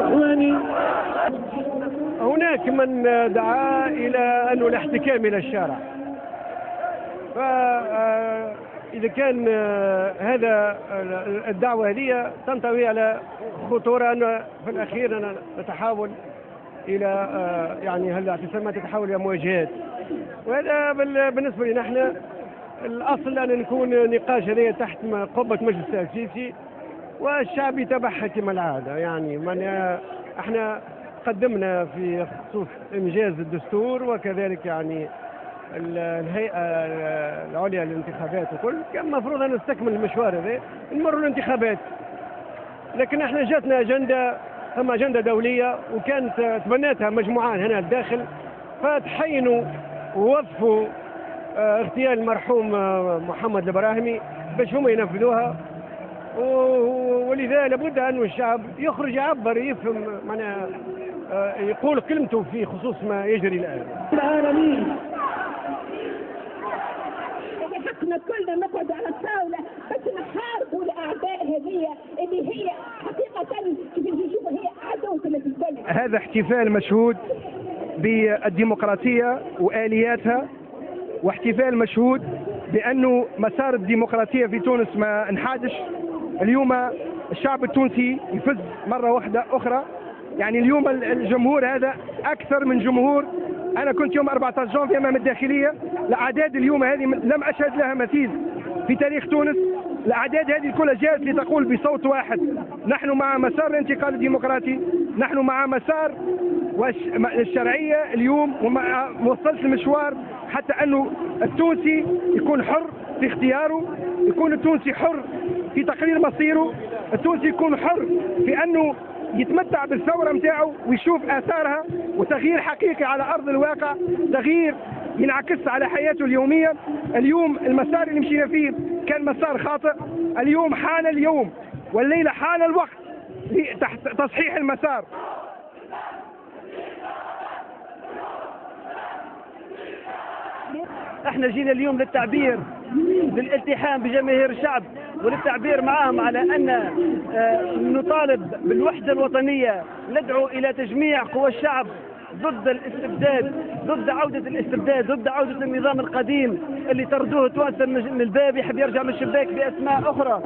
يعني هناك من دعا إلى أنه الاحتكام إلى الشارع، فإذا كان هذا الدعوة هذه تنطوي على خطورة أن في الأخير أن نتحول إلى يعني هالاعتصامات تتحول إلى مواجهات، وهذا بالنسبة لنا نحن الأصل أن نكون نقاش هذا تحت قبة مجلس التأسيسي والشعب يتبعها كما العادة. يعني احنا قدمنا في خصوص إنجاز الدستور وكذلك يعني الهيئة العليا للانتخابات وكل كان المفروض أن نستكمل المشوار هذا نمر الانتخابات، لكن احنا جاتنا أجندة، ثم أجندة دولية وكانت تبنتها مجموعات هنا الداخل، فتحينوا ووظفوا اغتيال المرحوم محمد البراهمي باش هم ينفذوها، ولذا لابد أن الشعب يخرج يعبر يفهم معناها يقول كلمته في خصوص ما يجري الآن. العالمين حقنا كلنا نقعد على الطاولة بس نحاربوا الأعداء هذه اللي هي حقيقة نشوفها هي عدو في البلد. هذا احتفال مشهود بالديمقراطية وآلياتها، واحتفال مشهود بأنه مسار الديمقراطية في تونس ما انحادش. اليوم الشعب التونسي يفز مرة واحدة أخرى، يعني اليوم الجمهور هذا أكثر من جمهور. أنا كنت يوم 14 جونفي أمام الداخلية، الأعداد اليوم هذه لم أشهد لها مثيل في تاريخ تونس. الأعداد هذه كلها جاءت لتقول بصوت واحد نحن مع مسار الانتقال الديمقراطي، نحن مع مسار الشرعية اليوم، ومع موصلة المشوار حتى أنه التونسي يكون حر في اختياره، يكون التونسي حر في تقرير مصيره، التونسي يكون حر في أنه يتمتع بالثورة متاعه ويشوف آثارها، وتغيير حقيقي على أرض الواقع، تغيير ينعكس على حياته اليومية. اليوم المسار اللي مشينا فيه كان مسار خاطئ، اليوم حان اليوم والليلة حان الوقت لتصحيح المسار. احنا جينا اليوم للتعبير للالتحام بجماهير الشعب وللتعبير معهم على أن نطالب بالوحدة الوطنية، ندعو إلى تجميع قوى الشعب ضد الاستبداد، ضد عودة الاستبداد، ضد عودة النظام القديم اللي طردوه توانسة من الباب يحب يرجع من الشباك بأسماء أخرى.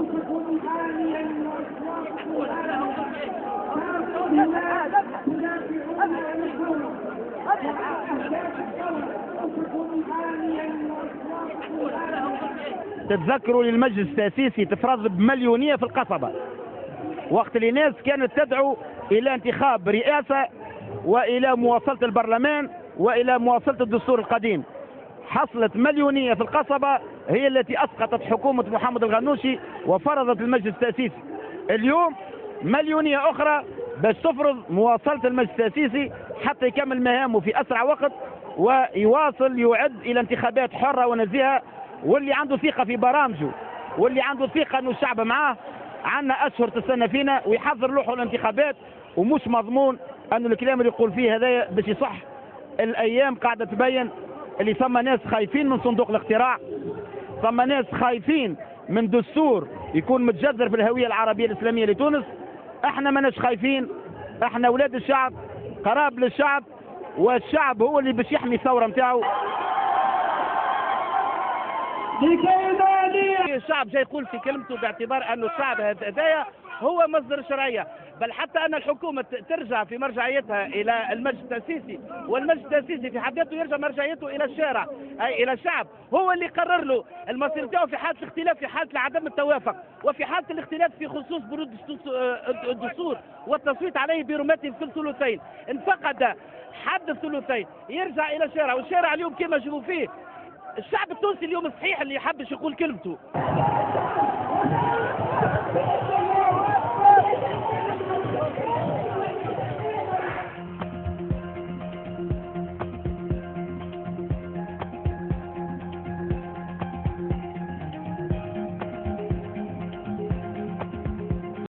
تتذكروا للمجلس التأسيسي تفرض بمليونية في القصبة، وقت اللي ناس كانت تدعو إلى انتخاب رئاسة وإلى مواصلة البرلمان وإلى مواصلة الدستور القديم. حصلت مليونية في القصبة هي التي أسقطت حكومة محمد الغنوشي وفرضت المجلس التأسيسي. اليوم مليونية أخرى باش تفرض مواصلة المجلس التأسيسي حتى يكمل مهامه في أسرع وقت ويواصل يعد إلى انتخابات حرة ونزيهة. واللي عنده ثقة في برامجه واللي عنده ثقة أنه الشعب معاه، عنا أشهر تستنى فينا ويحضر لوحه الانتخابات، ومش مضمون أنه الكلام اللي يقول فيه هذا باش يصح. الأيام قاعدة تبين اللي ثم ناس خايفين من صندوق الاقتراع، ثم ناس خايفين من دستور يكون متجذر في الهوية العربية الإسلامية لتونس. احنا ماناش خايفين، احنا أولاد الشعب، قراب للشعب، والشعب هو اللي باش يحمي الثورة متاعه. الشعب جاي يقول في كلمته باعتبار أنه الشعب هذايا هو مصدر الشرعية، بل حتى أن الحكومة ترجع في مرجعيتها إلى المجلس التأسيسي، والمجلس التأسيسي في حد ذاته يرجع مرجعيته إلى الشارع، أي إلى الشعب، هو اللي يقرر له المصير بتاعه في حالة الاختلاف، في حالة عدم التوافق، وفي حالة الاختلاف في خصوص بنود الدستور والتصويت عليه برمته في الثلثين. إن فقد حد الثلثين يرجع إلى الشارع، والشارع اليوم كما نشوفوا فيه الشعب التونسي اليوم صحيح اللي يحبش يقول كلمته.